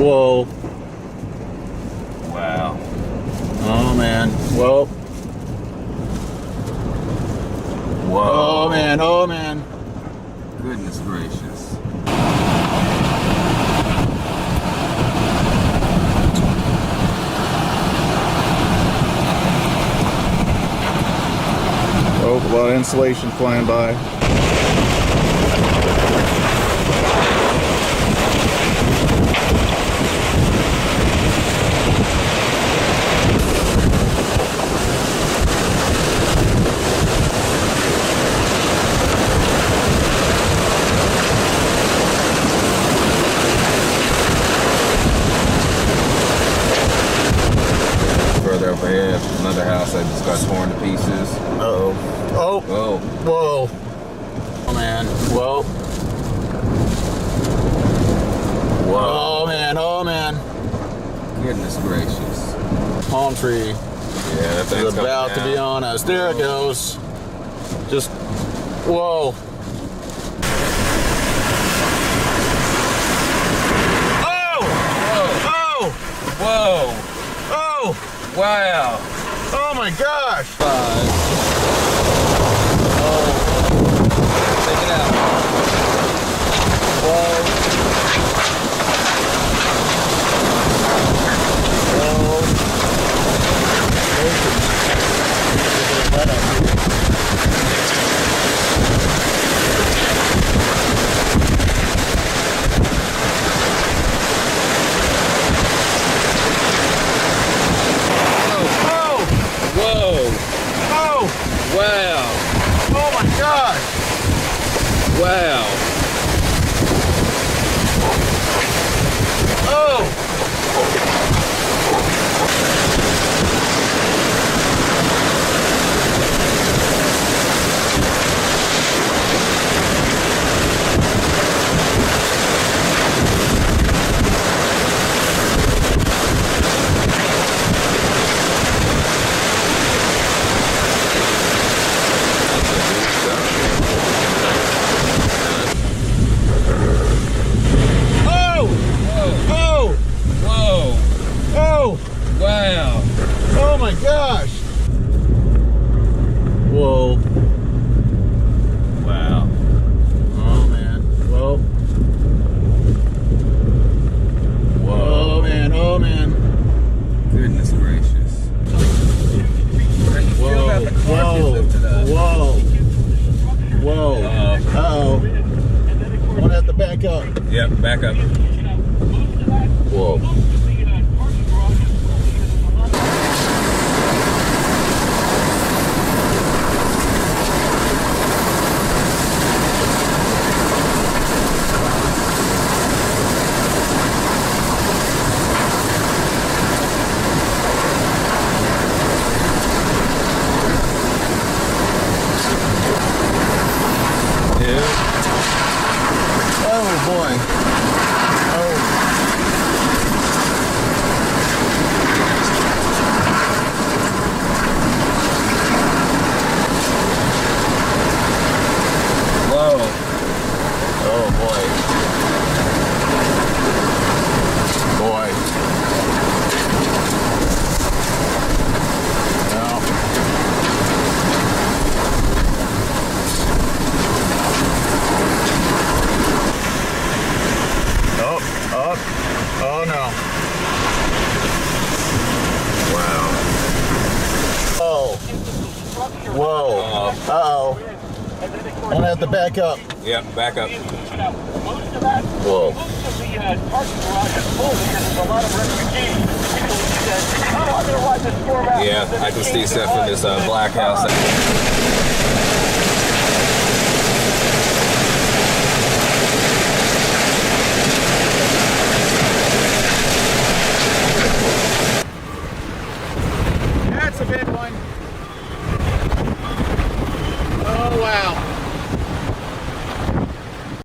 Whoa. Wow. Oh man. Whoa. Whoa. Oh man. Oh man. Goodness gracious. Oh, a lot of insulation flying by. Further up ahead, another house that just got torn to pieces. Uh-oh. Oh. Whoa. Whoa. Oh man. Whoa. Whoa. Oh man. Oh man. Goodness gracious. Palm tree Yeah, that thing's is about coming to be down. on us. There it goes. Just, whoa. Oh! Oh! Whoa. Oh! Wow. Oh my gosh! Check it out. Whoa. Oh! Wow. Oh my gosh! Wow. Oh! Oh! Whoa. Oh! Wow. Oh my gosh! Whoa. Wow. Oh man. Whoa. Whoa. Oh man. Oh man. Goodness gracious. Whoa. Whoa. Whoa. Whoa. Uh-oh. I'm gonna have to back up. Yep, back up. Whoa. Oh boy. Oh. Whoa. Oh boy. Boy. No. Oh, up. Oh no. Wow. Oh. Whoa. Uh-oh. I'm gonna have to back up. Yep, back up. Whoa. Yeah, I can see stuff from this black house.